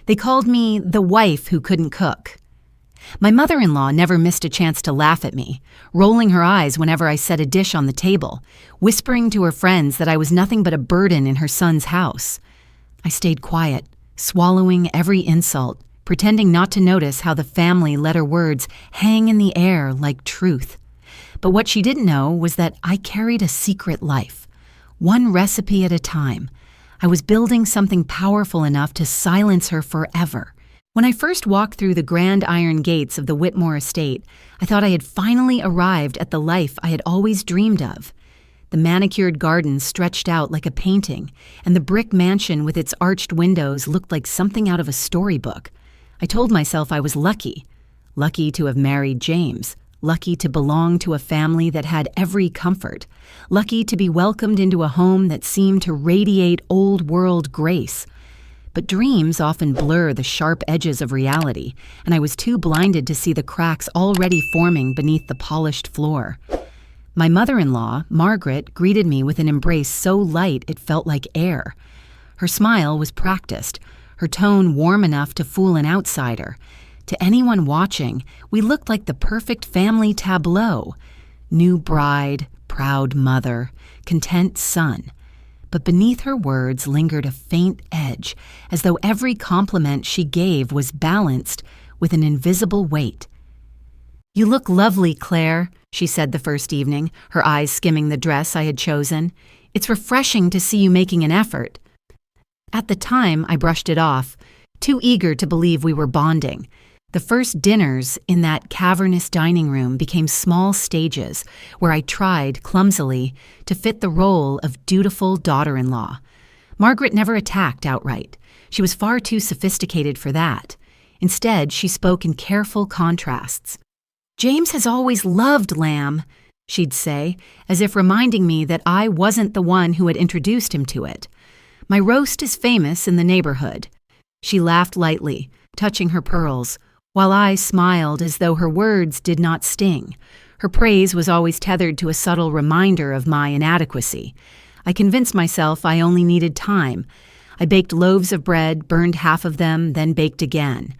They called me the wife who couldn't cook. My mother-in-law never missed a chance to laugh at me, rolling her eyes whenever I set a dish on the table, whispering to her friends that I was nothing but a burden in her son's house. I stayed quiet, swallowing every insult, pretending not to notice how the family let her words hang in the air like truth. But what she didn't know was that I carried a secret life, one recipe at a time. I was building something powerful enough to silence her forever. When I first walked through the grand iron gates of the Whitmore estate, I thought I had finally arrived at the life I had always dreamed of. The manicured garden stretched out like a painting, and the brick mansion with its arched windows looked like something out of a storybook. I told myself I was lucky to have married James, lucky to belong to a family that had every comfort, lucky to be welcomed into a home that seemed to radiate old-world grace. But dreams often blur the sharp edges of reality, and I was too blinded to see the cracks already forming beneath the polished floor. My mother-in-law, Margaret, greeted me with an embrace so light it felt like air. Her smile was practiced, her tone warm enough to fool an outsider. To anyone watching, we looked like the perfect family tableau. New bride, proud mother, content son. But beneath her words lingered a faint edge, as though every compliment she gave was balanced with an invisible weight. "You look lovely, Claire," she said the first evening, her eyes skimming the dress I had chosen. "It's refreshing to see you making an effort." At the time, I brushed it off, too eager to believe we were bonding. The first dinners in that cavernous dining room became small stages where I tried, clumsily, to fit the role of dutiful daughter-in-law. Margaret never attacked outright. She was far too sophisticated for that. Instead, she spoke in careful contrasts. "James has always loved lamb," she'd say, as if reminding me that I wasn't the one who had introduced him to it. "My roast is famous in the neighborhood." She laughed lightly, touching her pearls, while I smiled as though her words did not sting. Her praise was always tethered to a subtle reminder of my inadequacy. I convinced myself I only needed time. I baked loaves of bread, burned half of them, then baked again.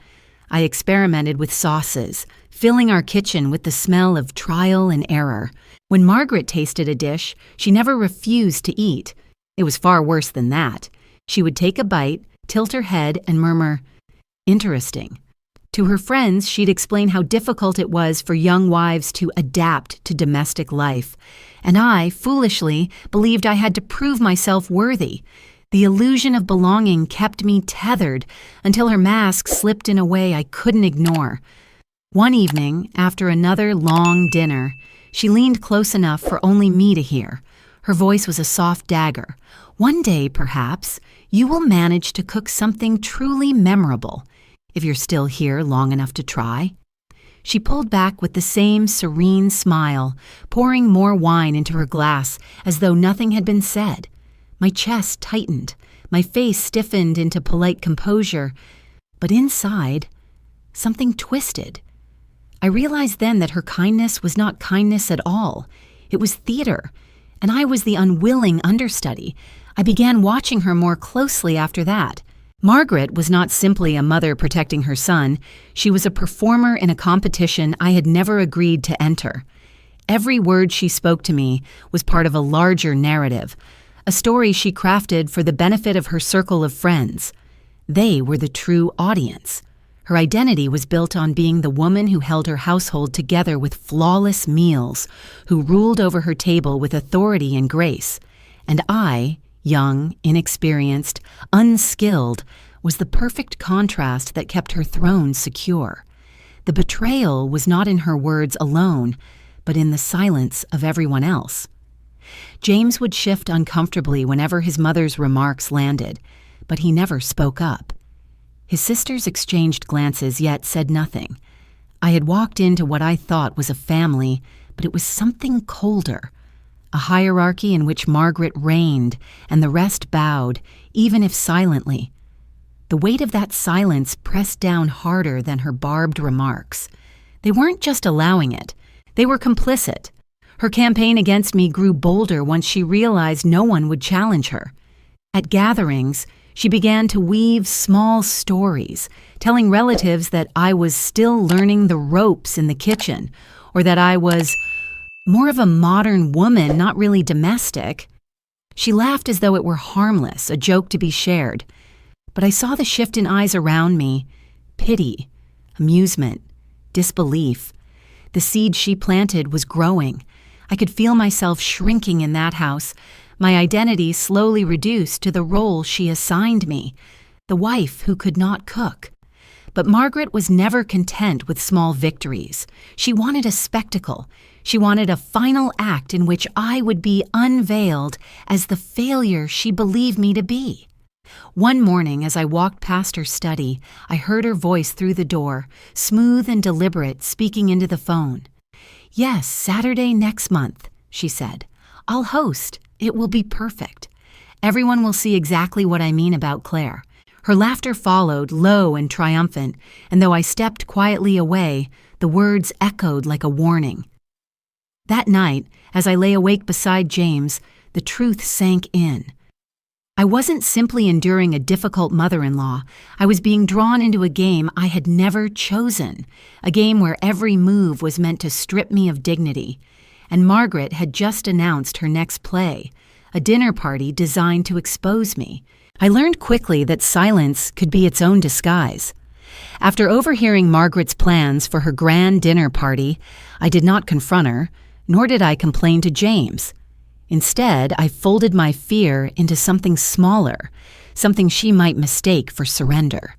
I experimented with sauces, filling our kitchen with the smell of trial and error. When Margaret tasted a dish, she never refused to eat. It was far worse than that. She would take a bite, tilt her head, and murmur, "Interesting." To her friends, she'd explain how difficult it was for young wives to adapt to domestic life. And I, foolishly, believed I had to prove myself worthy. The illusion of belonging kept me tethered until her mask slipped in a way I couldn't ignore. One evening, after another long dinner, she leaned close enough for only me to hear. Her voice was a soft dagger. "One day, perhaps, you will manage to cook something truly memorable, if you're still here long enough to try." She pulled back with the same serene smile, pouring more wine into her glass as though nothing had been said. My chest tightened, my face stiffened into polite composure, but inside, something twisted. I realized then that her kindness was not kindness at all. It was theater, and I was the unwilling understudy. I began watching her more closely after that. Margaret was not simply a mother protecting her son. She was a performer in a competition I had never agreed to enter. Every word she spoke to me was part of a larger narrative, a story she crafted for the benefit of her circle of friends. They were the true audience. Her identity was built on being the woman who held her household together with flawless meals, who ruled over her table with authority and grace. And I, young, inexperienced, unskilled, was the perfect contrast that kept her throne secure. The betrayal was not in her words alone, but in the silence of everyone else. James would shift uncomfortably whenever his mother's remarks landed, but he never spoke up. His sisters exchanged glances, yet said nothing. I had walked into what I thought was a family, but it was something colder. A hierarchy in which Margaret reigned and the rest bowed, even if silently. The weight of that silence pressed down harder than her barbed remarks. They weren't just allowing it. They were complicit. Her campaign against me grew bolder once she realized no one would challenge her. At gatherings, She began to weave small stories, telling relatives that I was still learning the ropes in the kitchen, or that I was more of a modern woman, not really domestic. She laughed as though it were harmless, a joke to be shared. But I saw the shift in eyes around me: pity, amusement, disbelief. The seed she planted was growing. I could feel myself shrinking in that house, my identity slowly reduced to the role she assigned me, the wife who could not cook. But Margaret was never content with small victories. She wanted a spectacle. She wanted a final act in which I would be unveiled as the failure she believed me to be. One morning, as I walked past her study, I heard her voice through the door, smooth and deliberate, speaking into the phone. "Yes, Saturday next month," she said. "I'll host. It will be perfect. Everyone will see exactly what I mean about Claire." Her laughter followed, low and triumphant, and though I stepped quietly away, the words echoed like a warning. That night, as I lay awake beside James, the truth sank in. I wasn't simply enduring a difficult mother-in-law. I was being drawn into a game I had never chosen, a game where every move was meant to strip me of dignity. And Margaret had just announced her next play, a dinner party designed to expose me. I learned quickly that silence could be its own disguise. After overhearing Margaret's plans for her grand dinner party, I did not confront her, nor did I complain to James. Instead, I folded my fear into something smaller, something she might mistake for surrender.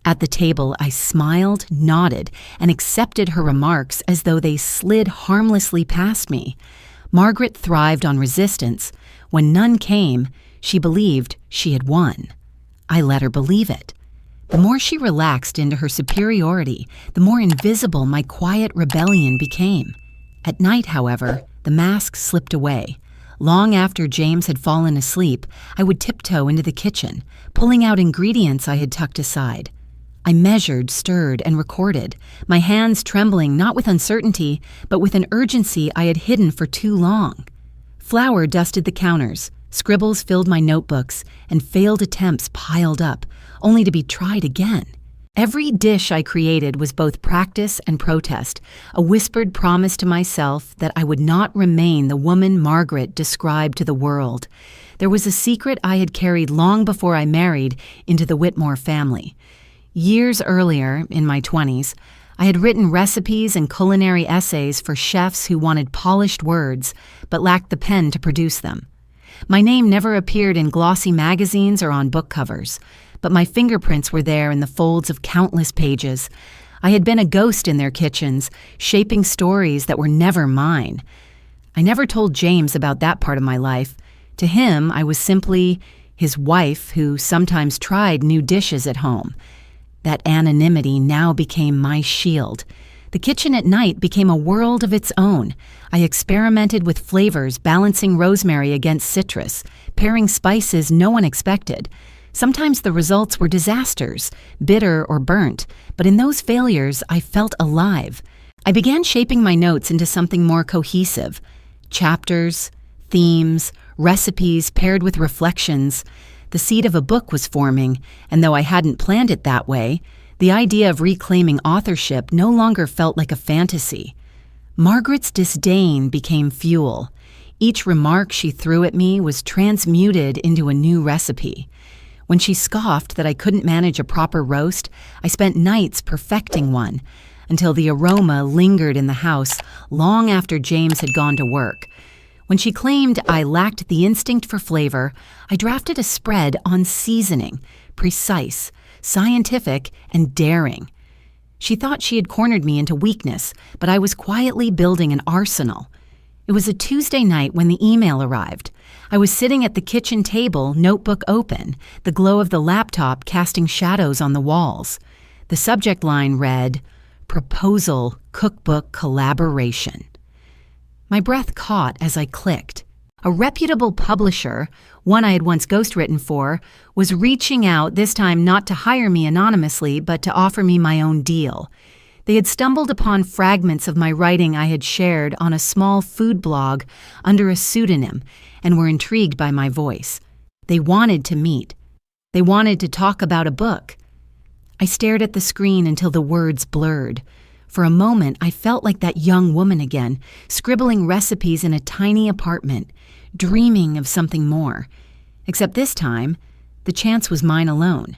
At the table, I smiled, nodded, and accepted her remarks as though they slid harmlessly past me. Margaret thrived on resistance. When none came, she believed she had won. I let her believe it. The more she relaxed into her superiority, the more invisible my quiet rebellion became. At night, however, the mask slipped away. Long after James had fallen asleep, I would tiptoe into the kitchen, pulling out ingredients I had tucked aside. I measured, stirred, and recorded, my hands trembling not with uncertainty, but with an urgency I had hidden for too long. Flour dusted the counters, scribbles filled my notebooks, and failed attempts piled up, only to be tried again. Every dish I created was both practice and protest, a whispered promise to myself that I would not remain the woman Margaret described to the world. There was a secret I had carried long before I married into the Whitmore family. Years earlier, in my 20s, I had written recipes and culinary essays for chefs who wanted polished words, but lacked the pen to produce them. My name never appeared in glossy magazines or on book covers, but my fingerprints were there in the folds of countless pages. I had been a ghost in their kitchens, shaping stories that were never mine. I never told James about that part of my life. To him, I was simply his wife who sometimes tried new dishes at home. That anonymity now became my shield. The kitchen at night became a world of its own. I experimented with flavors, balancing rosemary against citrus, pairing spices no one expected. Sometimes the results were disasters, bitter or burnt, but in those failures I felt alive. I began shaping my notes into something more cohesive. Chapters, themes, recipes paired with reflections. The seed of a book was forming, and though I hadn't planned it that way, the idea of reclaiming authorship no longer felt like a fantasy. Margaret's disdain became fuel. Each remark she threw at me was transmuted into a new recipe. When she scoffed that I couldn't manage a proper roast, I spent nights perfecting one, until the aroma lingered in the house long after James had gone to work. When she claimed I lacked the instinct for flavor, I drafted a spread on seasoning, precise, scientific, and daring. She thought she had cornered me into weakness, but I was quietly building an arsenal. It was a Tuesday night when the email arrived. I was sitting at the kitchen table, notebook open, the glow of the laptop casting shadows on the walls. The subject line read, "Proposal Cookbook Collaboration." My breath caught as I clicked. A reputable publisher, one I had once ghostwritten for, was reaching out, this time not to hire me anonymously, but to offer me my own deal. They had stumbled upon fragments of my writing I had shared on a small food blog under a pseudonym and were intrigued by my voice. They wanted to meet. They wanted to talk about a book. I stared at the screen until the words blurred. For a moment, I felt like that young woman again, scribbling recipes in a tiny apartment, dreaming of something more. Except this time, the chance was mine alone.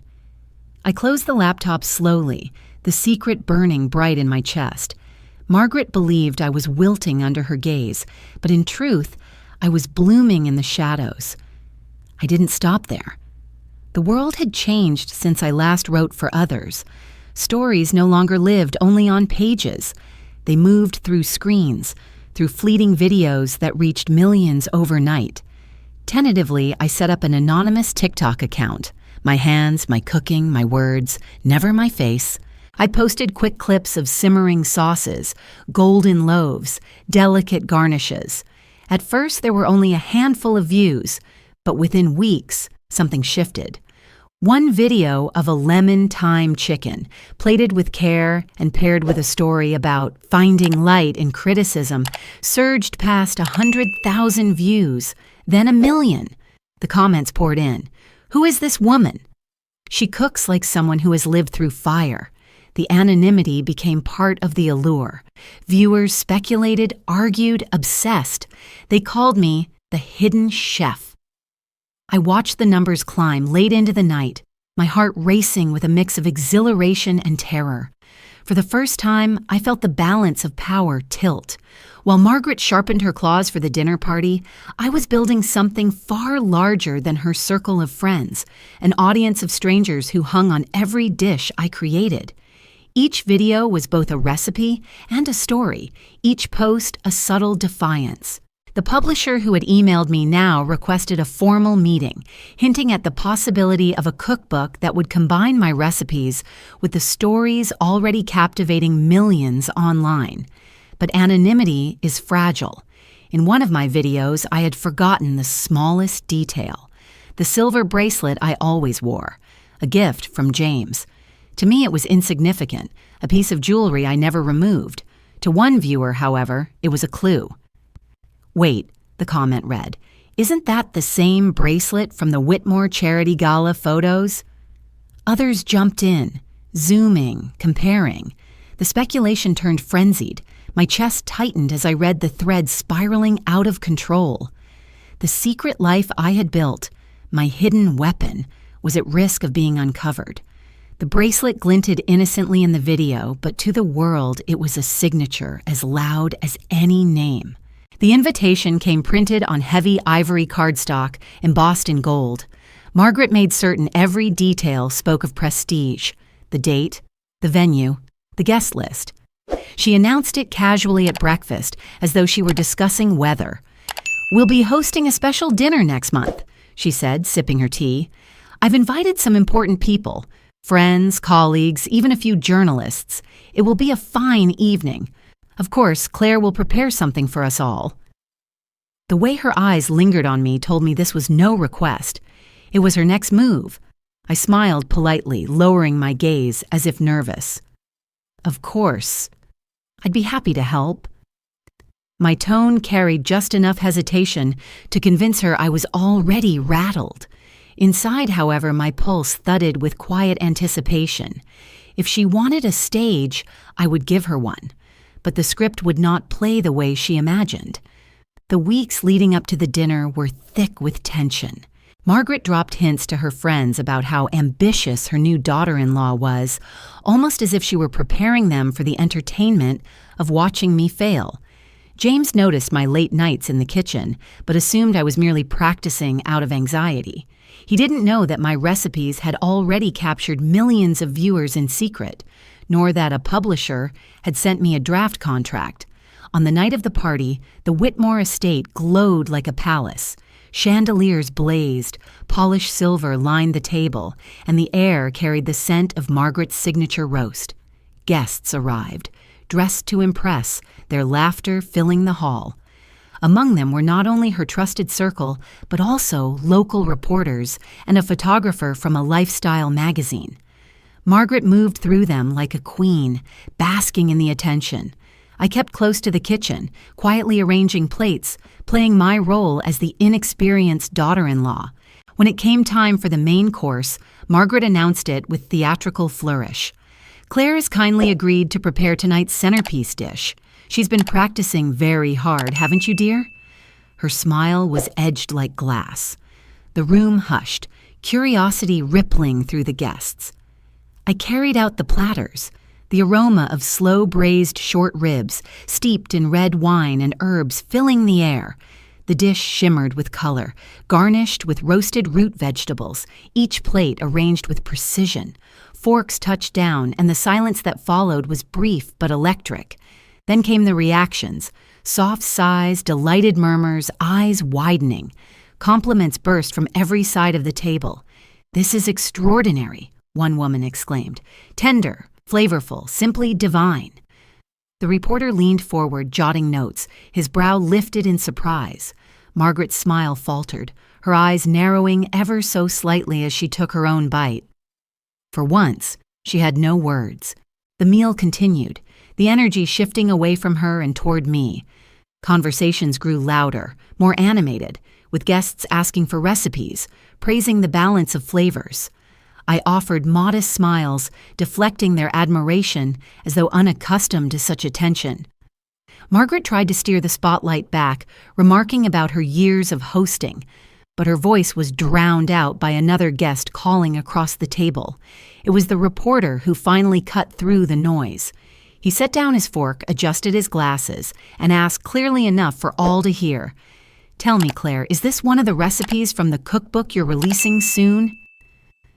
I closed the laptop slowly, the secret burning bright in my chest. Margaret believed I was wilting under her gaze, but in truth, I was blooming in the shadows. I didn't stop there. The world had changed since I last wrote for others. Stories no longer lived only on pages. They moved through screens, through fleeting videos that reached millions overnight. Tentatively, I set up an anonymous TikTok account. My hands, my cooking, my words, never my face. I posted quick clips of simmering sauces, golden loaves, delicate garnishes. At first, there were only a handful of views, but within weeks, something shifted. One video of a lemon thyme chicken, plated with care and paired with a story about finding light in criticism, surged past 100,000 views, then 1 million. The comments poured in. Who is this woman? She cooks like someone who has lived through fire. The anonymity became part of the allure. Viewers speculated, argued, obsessed. They called me the hidden chef. I watched the numbers climb late into the night, my heart racing with a mix of exhilaration and terror. For the first time, I felt the balance of power tilt. While Margaret sharpened her claws for the dinner party, I was building something far larger than her circle of friends, an audience of strangers who hung on every dish I created. Each video was both a recipe and a story, each post a subtle defiance. The publisher who had emailed me now requested a formal meeting, hinting at the possibility of a cookbook that would combine my recipes with the stories already captivating millions online. But anonymity is fragile. In one of my videos, I had forgotten the smallest detail: the silver bracelet I always wore, a gift from James. To me, it was insignificant, a piece of jewelry I never removed. To one viewer, however, it was a clue. Wait, the comment read, isn't that the same bracelet from the Whitmore Charity Gala photos? Others jumped in, zooming, comparing. The speculation turned frenzied. My chest tightened as I read the thread spiraling out of control. The secret life I had built, my hidden weapon, was at risk of being uncovered. The bracelet glinted innocently in the video, but to the world it was a signature as loud as any name. The invitation came printed on heavy ivory cardstock, embossed in gold. Margaret made certain every detail spoke of prestige: the date, the venue, the guest list. She announced it casually at breakfast, as though she were discussing weather. "We'll be hosting a special dinner next month," she said, sipping her tea. "I've invited some important people, friends, colleagues, even a few journalists. It will be a fine evening. Of course, Claire will prepare something for us all." The way her eyes lingered on me told me this was no request. It was her next move. I smiled politely, lowering my gaze as if nervous. "Of course. I'd be happy to help." My tone carried just enough hesitation to convince her I was already rattled. Inside, however, my pulse thudded with quiet anticipation. If she wanted a stage, I would give her one. But the script would not play the way she imagined. The weeks leading up to the dinner were thick with tension. Margaret dropped hints to her friends about how ambitious her new daughter-in-law was, almost as if she were preparing them for the entertainment of watching me fail. James noticed my late nights in the kitchen, but assumed I was merely practicing out of anxiety. He didn't know that my recipes had already captured millions of viewers in secret, nor that a publisher had sent me a draft contract. On the night of the party, the Whitmore estate glowed like a palace. Chandeliers blazed, polished silver lined the table, and the air carried the scent of Margaret's signature roast. Guests arrived, dressed to impress, their laughter filling the hall. Among them were not only her trusted circle, but also local reporters and a photographer from a lifestyle magazine. Margaret moved through them like a queen, basking in the attention. I kept close to the kitchen, quietly arranging plates, playing my role as the inexperienced daughter-in-law. When it came time for the main course, Margaret announced it with theatrical flourish. "Claire has kindly agreed to prepare tonight's centerpiece dish. She's been practicing very hard, haven't you, dear?" Her smile was edged like glass. The room hushed, curiosity rippling through the guests. I carried out the platters, the aroma of slow-braised short ribs, steeped in red wine and herbs filling the air. The dish shimmered with color, garnished with roasted root vegetables, each plate arranged with precision. Forks touched down, and the silence that followed was brief but electric. Then came the reactions, soft sighs, delighted murmurs, eyes widening. Compliments burst from every side of the table. "This is extraordinary," one woman exclaimed. "Tender, flavorful, simply divine." The reporter leaned forward, jotting notes, his brow lifted in surprise. Margaret's smile faltered, her eyes narrowing ever so slightly as she took her own bite. For once, she had no words. The meal continued, the energy shifting away from her and toward me. Conversations grew louder, more animated, with guests asking for recipes, praising the balance of flavors. I offered modest smiles, deflecting their admiration as though unaccustomed to such attention. Margaret tried to steer the spotlight back, remarking about her years of hosting, but her voice was drowned out by another guest calling across the table. It was the reporter who finally cut through the noise. He set down his fork, adjusted his glasses, and asked clearly enough for all to hear, "Tell me, Claire, is this one of the recipes from the cookbook you're releasing soon?"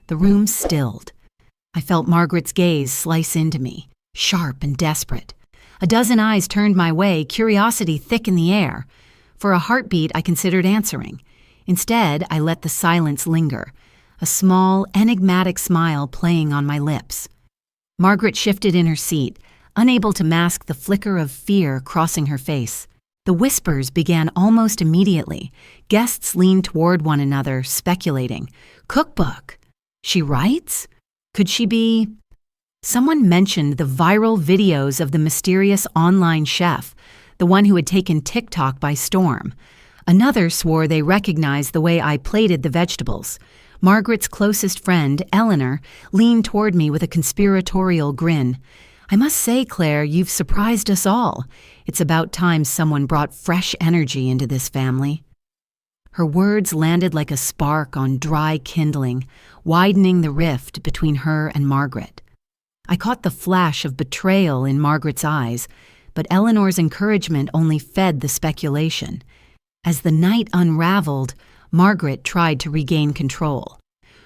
The room stilled. I felt Margaret's gaze slice into me, sharp and desperate. A dozen eyes turned my way, curiosity thick in the air. For a heartbeat, I considered answering. Instead, I let the silence linger, a small, enigmatic smile playing on my lips. Margaret shifted in her seat, unable to mask the flicker of fear crossing her face. The whispers began almost immediately. Guests leaned toward one another, speculating. "Cookbook? She writes? Could she be—" Someone mentioned the viral videos of the mysterious online chef, the one who had taken TikTok by storm. Another swore they recognized the way I plated the vegetables. Margaret's closest friend, Eleanor, leaned toward me with a conspiratorial grin. "I must say, Claire, you've surprised us all. It's about time someone brought fresh energy into this family." Her words landed like a spark on dry kindling, widening the rift between her and Margaret. I caught the flash of betrayal in Margaret's eyes, but Eleanor's encouragement only fed the speculation. As the night unraveled, Margaret tried to regain control.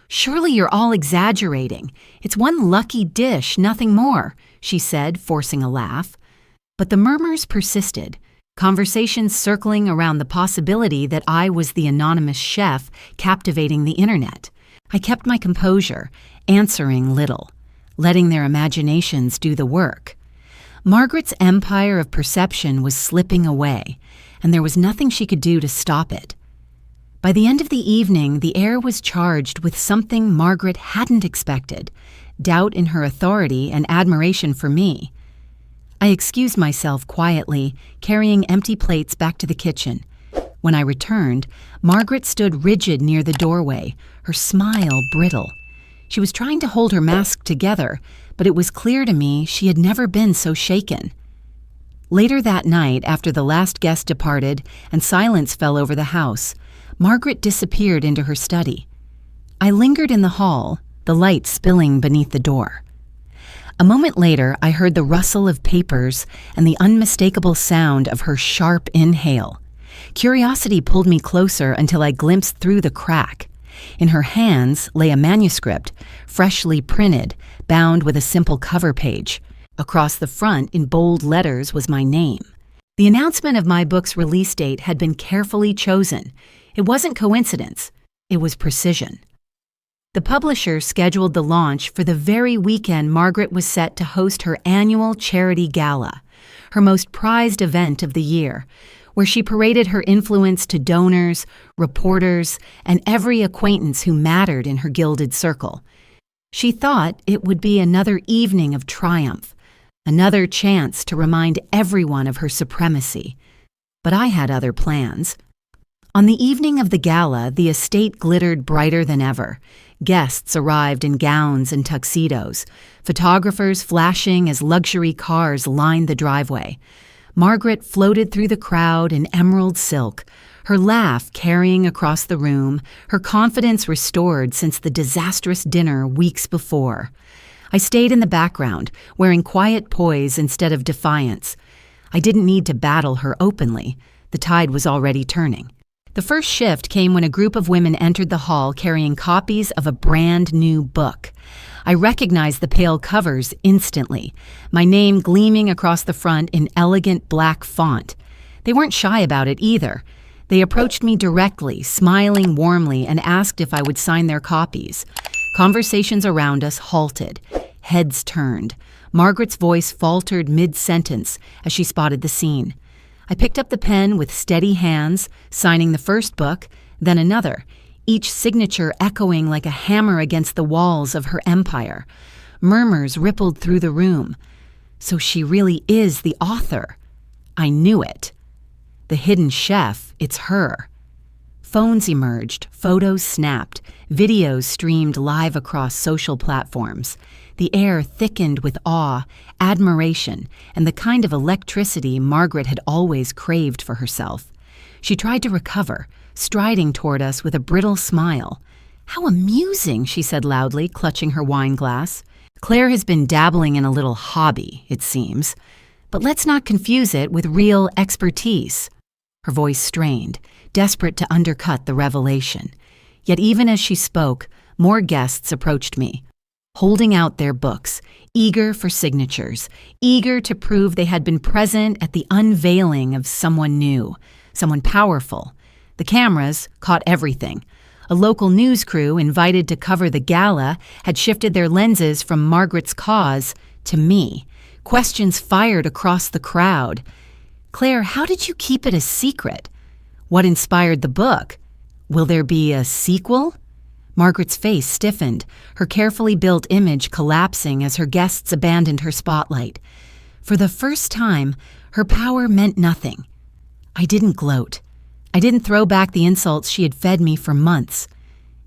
"Surely you're all exaggerating. It's one lucky dish, nothing more," she said, forcing a laugh. But the murmurs persisted, conversations circling around the possibility that I was the anonymous chef captivating the internet. I kept my composure, answering little, letting their imaginations do the work. Margaret's empire of perception was slipping away, and there was nothing she could do to stop it. By the end of the evening, the air was charged with something Margaret hadn't expected, doubt in her authority and admiration for me. I excused myself quietly, carrying empty plates back to the kitchen. When I returned, Margaret stood rigid near the doorway, her smile brittle. She was trying to hold her mask together, but it was clear to me she had never been so shaken. Later that night, after the last guest departed and silence fell over the house, Margaret disappeared into her study. I lingered in the hall, the light spilling beneath the door. A moment later, I heard the rustle of papers and the unmistakable sound of her sharp inhale. Curiosity pulled me closer until I glimpsed through the crack. In her hands lay a manuscript, freshly printed, bound with a simple cover page. Across the front, in bold letters, was my name. The announcement of my book's release date had been carefully chosen. It wasn't coincidence. It was precision. The publisher scheduled the launch for the very weekend Margaret was set to host her annual charity gala, her most prized event of the year, where she paraded her influence to donors, reporters, and every acquaintance who mattered in her gilded circle. She thought it would be another evening of triumph, another chance to remind everyone of her supremacy. But I had other plans. On the evening of the gala, the estate glittered brighter than ever. Guests arrived in gowns and tuxedos, photographers flashing as luxury cars lined the driveway. Margaret floated through the crowd in emerald silk, her laugh carrying across the room, her confidence restored since the disastrous dinner weeks before. I stayed in the background, wearing quiet poise instead of defiance. I didn't need to battle her openly. The tide was already turning. The first shift came when a group of women entered the hall carrying copies of a brand new book. I recognized the pale covers instantly, my name gleaming across the front in elegant black font. They weren't shy about it either. They approached me directly, smiling warmly, and asked if I would sign their copies. Conversations around us halted. Heads turned. Margaret's voice faltered mid-sentence as she spotted the scene. I picked up the pen with steady hands, signing the first book, then another, each signature echoing like a hammer against the walls of her empire. Murmurs rippled through the room. So she really is the author. I knew it. The hidden chef, it's her. Phones emerged, photos snapped, videos streamed live across social platforms. The air thickened with awe, admiration, and the kind of electricity Margaret had always craved for herself. She tried to recover, striding toward us with a brittle smile. "How amusing," she said loudly, clutching her wine glass. "Claire has been dabbling in a little hobby, it seems. But let's not confuse it with real expertise." Her voice strained, desperate to undercut the revelation. Yet even as she spoke, more guests approached me, holding out their books, eager for signatures, eager to prove they had been present at the unveiling of someone new, someone powerful. The cameras caught everything. A local news crew invited to cover the gala had shifted their lenses from Margaret's cause to me. Questions fired across the crowd. "Claire, how did you keep it a secret? What inspired the book? Will there be a sequel?" Margaret's face stiffened, her carefully built image collapsing as her guests abandoned her spotlight. For the first time, her power meant nothing. I didn't gloat. I didn't throw back the insults she had fed me for months.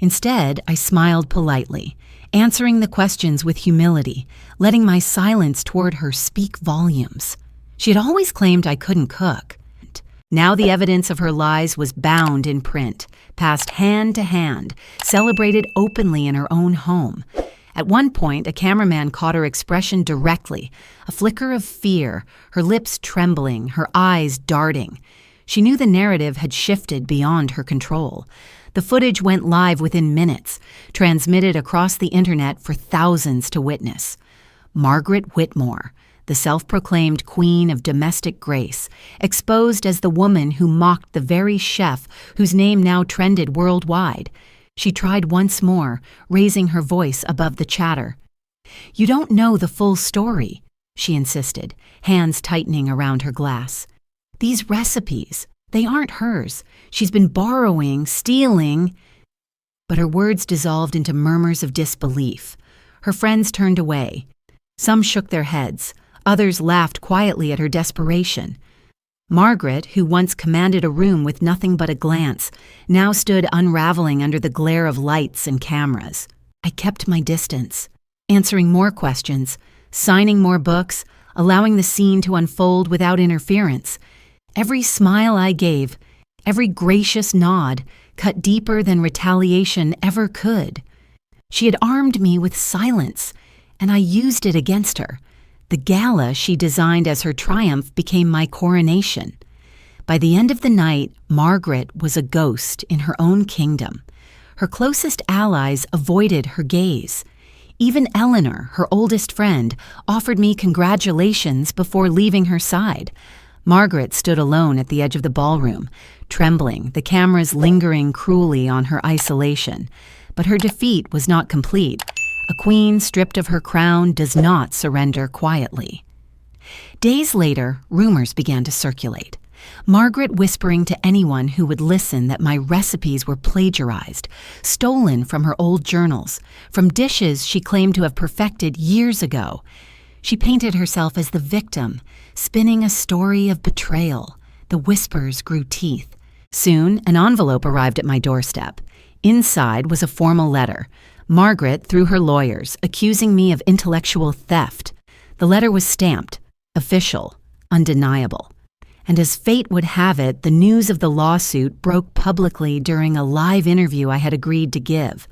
Instead, I smiled politely, answering the questions with humility, letting my silence toward her speak volumes. She had always claimed I couldn't cook. Now the evidence of her lies was bound in print, passed hand to hand, celebrated openly in her own home. At one point, a cameraman caught her expression directly, a flicker of fear, her lips trembling, her eyes darting. She knew the narrative had shifted beyond her control. The footage went live within minutes, transmitted across the internet for thousands to witness. Margaret Whitmore, the self-proclaimed queen of domestic grace, exposed as the woman who mocked the very chef whose name now trended worldwide. She tried once more, raising her voice above the chatter. "You don't know the full story," she insisted, hands tightening around her glass. "These recipes, they aren't hers. She's been borrowing, stealing." But her words dissolved into murmurs of disbelief. Her friends turned away. Some shook their heads. Others laughed quietly at her desperation. Margaret, who once commanded a room with nothing but a glance, now stood unraveling under the glare of lights and cameras. I kept my distance, answering more questions, signing more books, allowing the scene to unfold without interference. Every smile I gave, every gracious nod, cut deeper than retaliation ever could. She had armed me with silence, and I used it against her. The gala she designed as her triumph became my coronation. By the end of the night, Margaret was a ghost in her own kingdom. Her closest allies avoided her gaze. Even Eleanor, her oldest friend, offered me congratulations before leaving her side. Margaret stood alone at the edge of the ballroom, trembling, the cameras lingering cruelly on her isolation. But her defeat was not complete. A queen stripped of her crown does not surrender quietly. Days later, rumors began to circulate. Margaret whispering to anyone who would listen that my recipes were plagiarized, stolen from her old journals, from dishes she claimed to have perfected years ago. She painted herself as the victim, spinning a story of betrayal. The whispers grew teeth. Soon, an envelope arrived at my doorstep. Inside was a formal letter. Margaret, through her lawyers, accusing me of intellectual theft. The letter was stamped, official, undeniable. And as fate would have it, the news of the lawsuit broke publicly during a live interview I had agreed to give.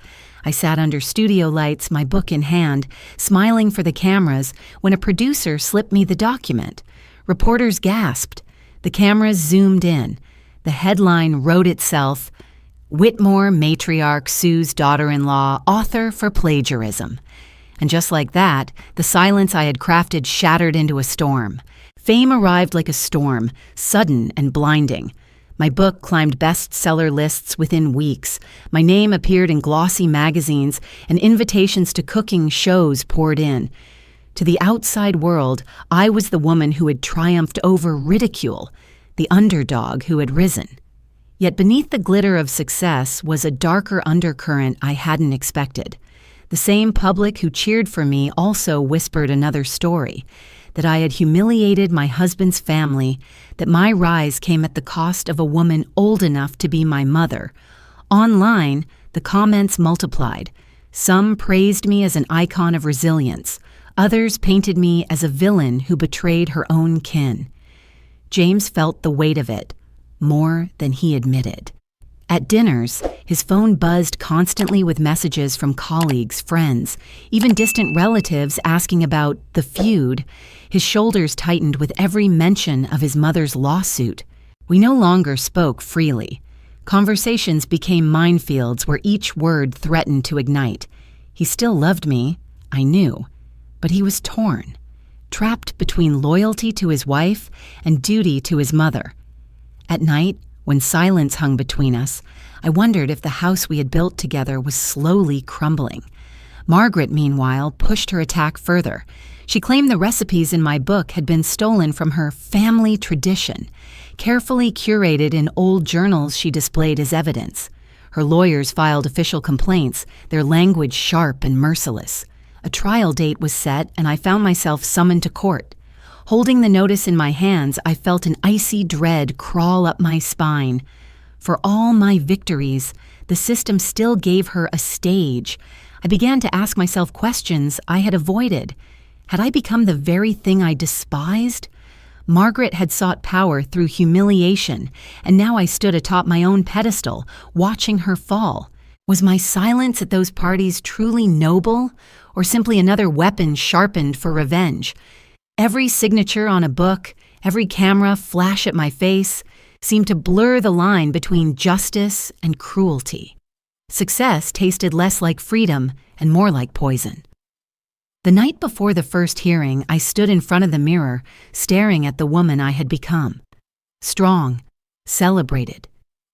I sat under studio lights, my book in hand, smiling for the cameras, when a producer slipped me the document. Reporters gasped. The cameras zoomed in. The headline wrote itself, "Whitmore matriarch sues daughter-in-law, author for plagiarism." And just like that, the silence I had crafted shattered into a storm. Fame arrived like a storm, sudden and blinding. My book climbed bestseller lists within weeks. My name appeared in glossy magazines, and invitations to cooking shows poured in. To the outside world, I was the woman who had triumphed over ridicule, the underdog who had risen. Yet beneath the glitter of success was a darker undercurrent I hadn't expected. The same public who cheered for me also whispered another story, that I had humiliated my husband's family, that my rise came at the cost of a woman old enough to be my mother. Online, the comments multiplied. Some praised me as an icon of resilience. Others painted me as a villain who betrayed her own kin. James felt the weight of it, more than he admitted. At dinners, his phone buzzed constantly with messages from colleagues, friends, even distant relatives asking about the feud. His shoulders tightened with every mention of his mother's lawsuit. We no longer spoke freely. Conversations became minefields where each word threatened to ignite. He still loved me, I knew, but he was torn, trapped between loyalty to his wife and duty to his mother. At night, when silence hung between us, I wondered if the house we had built together was slowly crumbling. Margaret, meanwhile, pushed her attack further. She claimed the recipes in my book had been stolen from her family tradition, carefully curated in old journals she displayed as evidence. Her lawyers filed official complaints, their language sharp and merciless. A trial date was set, and I found myself summoned to court. Holding the notice in my hands, I felt an icy dread crawl up my spine. For all my victories, the system still gave her a stage. I began to ask myself questions I had avoided. Had I become the very thing I despised? Margaret had sought power through humiliation, and now I stood atop my own pedestal, watching her fall. Was my silence at those parties truly noble, or simply another weapon sharpened for revenge? Every signature on a book, every camera flash at my face, seemed to blur the line between justice and cruelty. Success tasted less like freedom and more like poison. The night before the first hearing, I stood in front of the mirror, staring at the woman I had become. Strong, celebrated,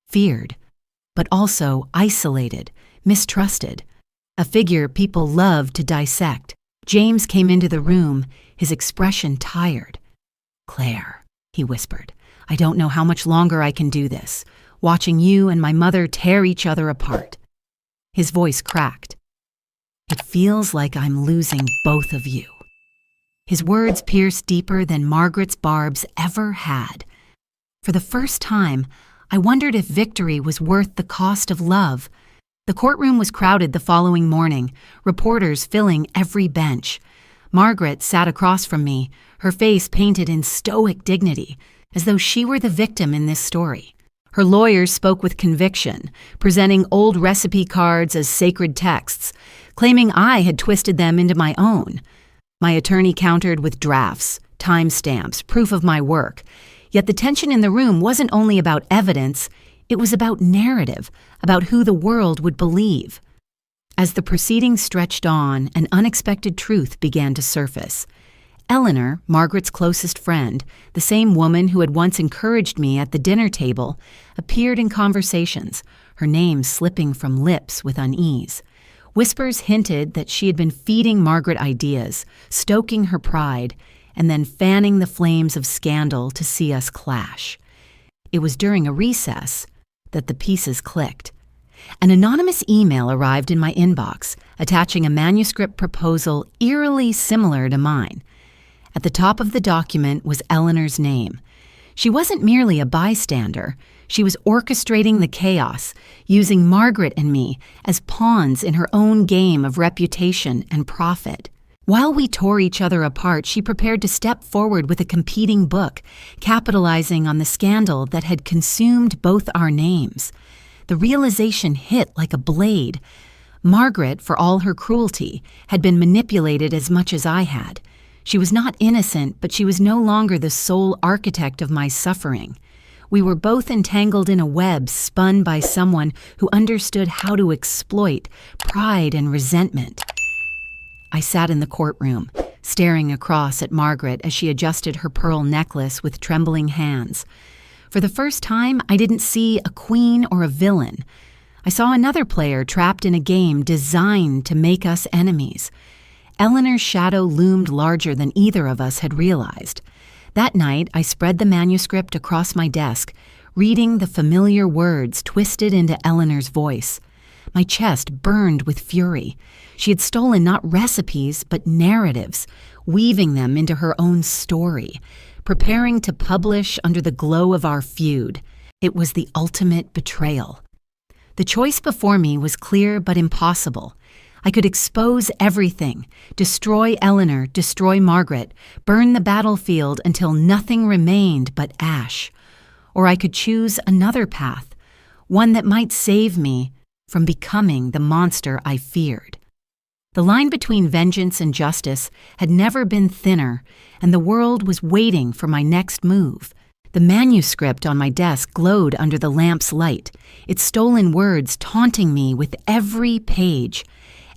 feared, but also isolated, mistrusted. A figure people loved to dissect. James came into the room, his expression tired. "Claire," he whispered, "I don't know how much longer I can do this, watching you and my mother tear each other apart." His voice cracked. "It feels like I'm losing both of you." His words pierced deeper than Margaret's barbs ever had. For the first time, I wondered if victory was worth the cost of love. The courtroom was crowded the following morning, reporters filling every bench. Margaret sat across from me, her face painted in stoic dignity, as though she were the victim in this story. Her lawyers spoke with conviction, presenting old recipe cards as sacred texts, claiming I had twisted them into my own. My attorney countered with drafts, timestamps, proof of my work. Yet the tension in the room wasn't only about evidence, it was about narrative, about who the world would believe. As the proceedings stretched on, an unexpected truth began to surface. Eleanor, Margaret's closest friend, the same woman who had once encouraged me at the dinner table, appeared in conversations, her name slipping from lips with unease. Whispers hinted that she had been feeding Margaret ideas, stoking her pride, and then fanning the flames of scandal to see us clash. It was during a recess that the pieces clicked. An anonymous email arrived in my inbox, attaching a manuscript proposal eerily similar to mine. At the top of the document was Eleanor's name. She wasn't merely a bystander. She was orchestrating the chaos, using Margaret and me as pawns in her own game of reputation and profit. While we tore each other apart, she prepared to step forward with a competing book, capitalizing on the scandal that had consumed both our names. The realization hit like a blade. Margaret, for all her cruelty, had been manipulated as much as I had. She was not innocent, but she was no longer the sole architect of my suffering. We were both entangled in a web spun by someone who understood how to exploit pride and resentment. I sat in the courtroom, staring across at Margaret as she adjusted her pearl necklace with trembling hands. For the first time, I didn't see a queen or a villain. I saw another player trapped in a game designed to make us enemies. Eleanor's shadow loomed larger than either of us had realized. That night, I spread the manuscript across my desk, reading the familiar words twisted into Eleanor's voice. My chest burned with fury. She had stolen not recipes, but narratives, weaving them into her own story, preparing to publish under the glow of our feud. It was the ultimate betrayal. The choice before me was clear but impossible. I could expose everything, destroy Eleanor, destroy Margaret, burn the battlefield until nothing remained but ash. Or I could choose another path, one that might save me from becoming the monster I feared. The line between vengeance and justice had never been thinner, and the world was waiting for my next move. The manuscript on my desk glowed under the lamp's light, its stolen words taunting me with every page.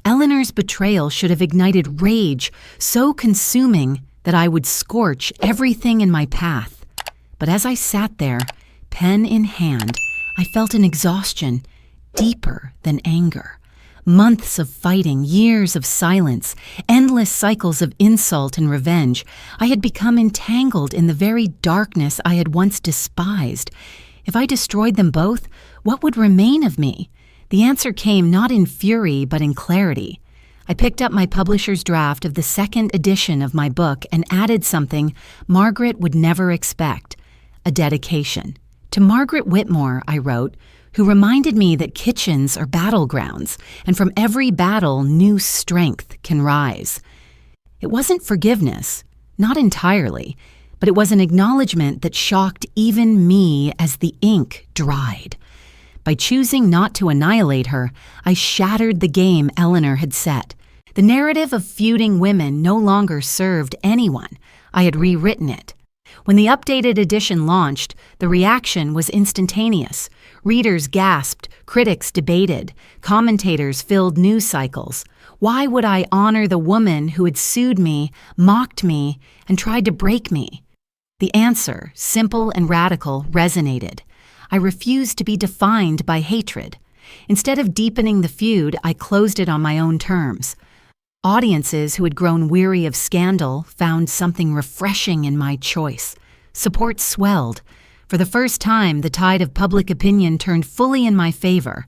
Eleanor's betrayal should have ignited rage so consuming that I would scorch everything in my path. But as I sat there, pen in hand, I felt an exhaustion deeper than anger. Months of fighting, years of silence, endless cycles of insult and revenge. I had become entangled in the very darkness I had once despised. If I destroyed them both, what would remain of me? The answer came not in fury, but in clarity. I picked up my publisher's draft of the second edition of my book and added something Margaret would never expect: a dedication. To Margaret Whitmore, I wrote, who reminded me that kitchens are battlegrounds, and from every battle, new strength can rise. It wasn't forgiveness, not entirely, but it was an acknowledgement that shocked even me as the ink dried. By choosing not to annihilate her, I shattered the game Eleanor had set. The narrative of feuding women no longer served anyone. I had rewritten it. When the updated edition launched, the reaction was instantaneous. Readers gasped, critics debated, commentators filled news cycles. Why would I honor the woman who had sued me, mocked me, and tried to break me? The answer, simple and radical, resonated. I refused to be defined by hatred. Instead of deepening the feud, I closed it on my own terms. Audiences who had grown weary of scandal found something refreshing in my choice. Support swelled. For the first time, the tide of public opinion turned fully in my favor.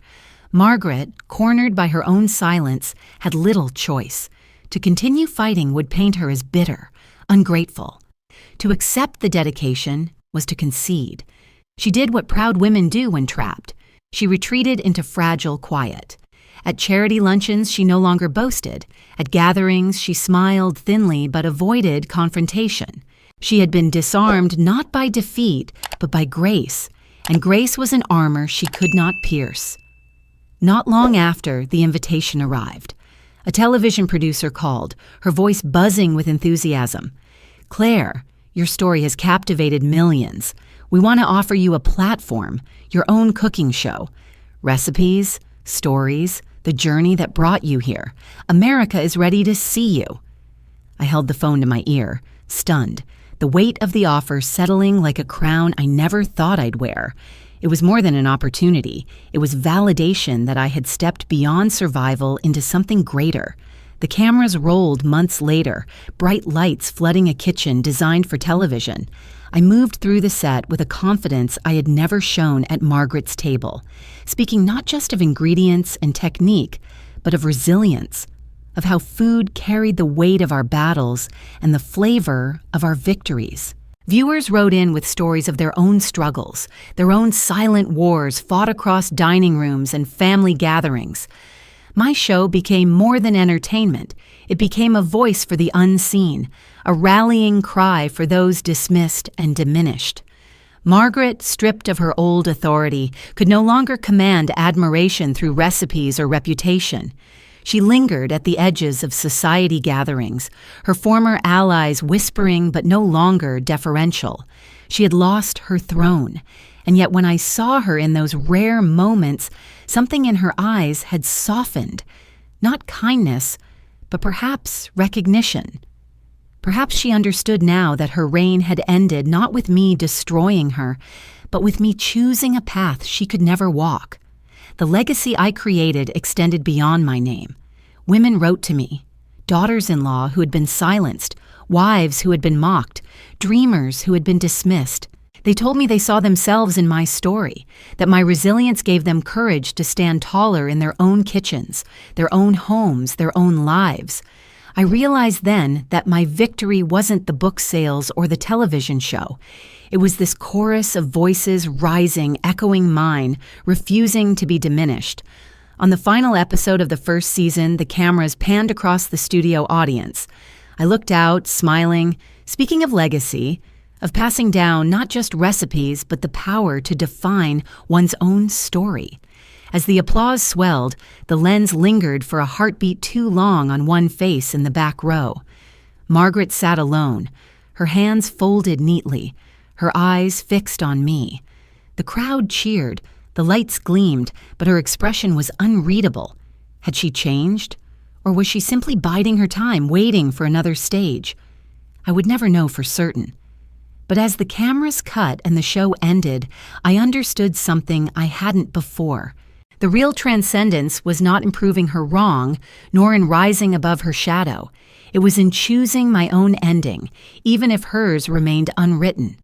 Margaret, cornered by her own silence, had little choice. To continue fighting would paint her as bitter, ungrateful. To accept the dedication was to concede. She did what proud women do when trapped. She retreated into fragile quiet. At charity luncheons, she no longer boasted. At gatherings, she smiled thinly but avoided confrontation. She had been disarmed not by defeat, but by grace, and grace was an armor she could not pierce. Not long after, the invitation arrived. A television producer called, her voice buzzing with enthusiasm. "Claire, your story has captivated millions. We want to offer you a platform, your own cooking show. Recipes, stories, the journey that brought you here. America is ready to see you." I held the phone to my ear, stunned, the weight of the offer settling like a crown I never thought I'd wear. It was more than an opportunity. It was validation that I had stepped beyond survival into something greater. The cameras rolled months later, bright lights flooding a kitchen designed for television. I moved through the set with a confidence I had never shown at Margaret's table, speaking not just of ingredients and technique, but of resilience, of how food carried the weight of our battles and the flavor of our victories. Viewers wrote in with stories of their own struggles, their own silent wars fought across dining rooms and family gatherings. My show became more than entertainment. It became a voice for the unseen, a rallying cry for those dismissed and diminished. Margaret, stripped of her old authority, could no longer command admiration through recipes or reputation. She lingered at the edges of society gatherings, her former allies whispering but no longer deferential. She had lost her throne, and yet when I saw her in those rare moments, something in her eyes had softened. Not kindness, but perhaps recognition. Perhaps she understood now that her reign had ended not with me destroying her, but with me choosing a path she could never walk. The legacy I created extended beyond my name. Women wrote to me, daughters-in-law who had been silenced, wives who had been mocked, dreamers who had been dismissed. They told me they saw themselves in my story, that my resilience gave them courage to stand taller in their own kitchens, their own homes, their own lives. I realized then that my victory wasn't the book sales or the television show. It was this chorus of voices rising, echoing mine, refusing to be diminished. On the final episode of the first season, the cameras panned across the studio audience. I looked out, smiling, speaking of legacy, of passing down not just recipes, but the power to define one's own story. As the applause swelled, the lens lingered for a heartbeat too long on one face in the back row. Margaret sat alone, her hands folded neatly, her eyes fixed on me. The crowd cheered, the lights gleamed, but her expression was unreadable. Had she changed? Or was she simply biding her time, waiting for another stage? I would never know for certain. But as the cameras cut and the show ended, I understood something I hadn't before. The real transcendence was not in proving her wrong, nor in rising above her shadow. It was in choosing my own ending, even if hers remained unwritten.